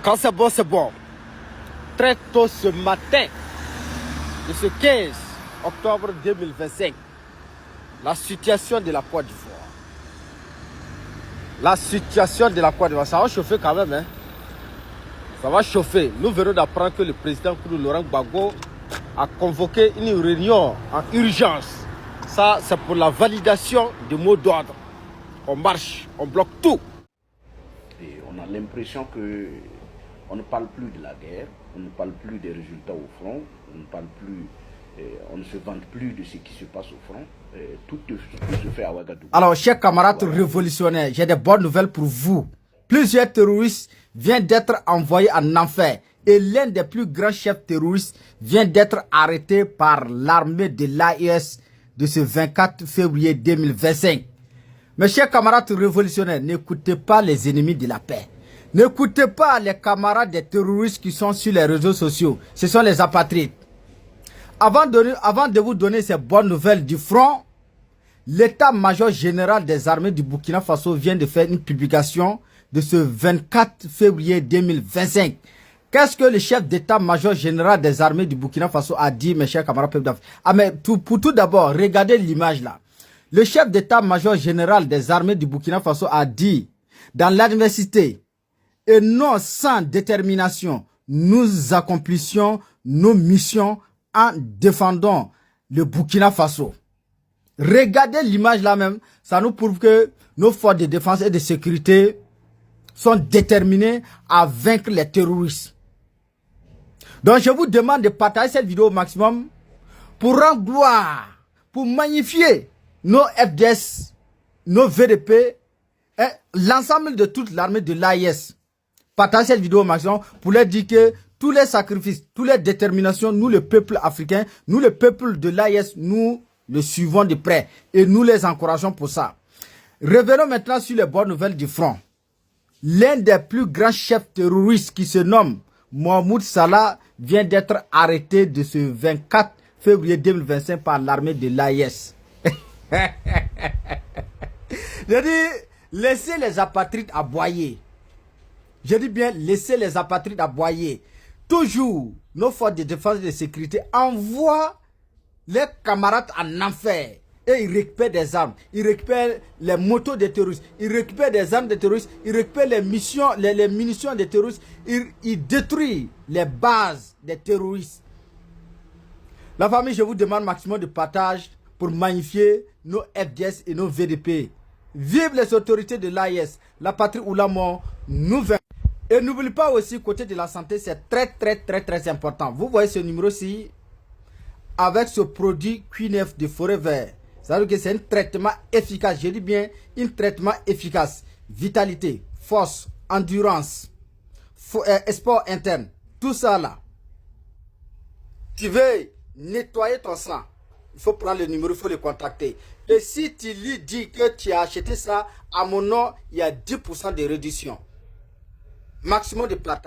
Quand c'est bon, c'est bon. Très tôt ce matin, de ce 15 octobre 2025, la situation de la Côte d'Ivoire. La situation de la Côte d'Ivoire, ça va chauffer quand même. Hein? Ça va chauffer. Nous venons d'apprendre que le président Laurent Gbagbo a convoqué une réunion en urgence. Ça, c'est pour la validation des mots d'ordre. On marche, on bloque tout. Et on a l'impression que on ne parle plus de la guerre, on ne parle plus des résultats au front, on ne parle plus, on ne se vante plus de ce qui se passe au front. Tout se fait à Ouagadougou. Alors, chers camarades révolutionnaires, j'ai des bonnes nouvelles pour vous. Plusieurs terroristes viennent d'être envoyés en enfer. Et l'un des plus grands chefs terroristes vient d'être arrêté par l'armée de l'AES de ce 24 février 2025. Mes chers camarades révolutionnaires, n'écoutez pas les ennemis de la paix. N'écoutez pas les camarades des terroristes qui sont sur les réseaux sociaux. Ce sont les apatrides. Avant de vous donner ces bonnes nouvelles du front, l'état-major général des armées du Burkina Faso vient de faire une publication de ce 24 février 2025. Qu'est-ce que le chef d'état-major général des armées du Burkina Faso a dit, mes chers camarades peuple d'Afrique? Ah, mais pour tout d'abord, regardez l'image là. Le chef d'état-major général des armées du Burkina Faso a dit, dans l'adversité et non sans détermination, nous accomplissions nos missions en défendant le Burkina Faso. Regardez l'image là même, ça nous prouve que nos forces de défense et de sécurité sont déterminées à vaincre les terroristes. Donc je vous demande de partager cette vidéo au maximum pour rendre gloire, pour magnifier nos FDS, nos VDP et l'ensemble de toute l'armée de l'AIS. Partagez cette vidéo au maximum pour leur dire que tous les sacrifices, toutes les déterminations, nous le peuple africain, nous le peuple de l'AIS, nous le suivons de près et nous les encourageons pour ça. Revenons maintenant sur les bonnes nouvelles du front. L'un des plus grands chefs terroristes qui se nomme Mohamed Salah vient d'être arrêté de ce 24 février 2025 par l'armée de l'AIS. Je dis, laissez les apatrides aboyer. Je dis bien, laissez les apatrides aboyer. Toujours, nos forces de défense et de sécurité envoient les camarades en enfer. Et ils récupèrent des armes, ils récupèrent les motos des terroristes, ils récupèrent des armes des terroristes, ils récupèrent les munitions des terroristes, ils détruisent les bases des terroristes. La famille, je vous demande maximum de partage pour magnifier nos FDS et nos VDP. Vive les autorités de l'AIS, la patrie ou la mort, nous vaincrons. Et n'oubliez pas aussi, côté de la santé, c'est très important. Vous voyez ce numéro-ci, avec ce produit Q9 de Forever. Ça veut dire que c'est un traitement efficace. Je dis bien, un traitement efficace. Vitalité, force, endurance, sport interne. Tout ça là. Tu veux nettoyer ton sang. Il faut prendre le numéro, il faut le contacter. Et si tu lui dis que tu as acheté ça, à mon nom, il y a 10% de réduction. Maximum de plata.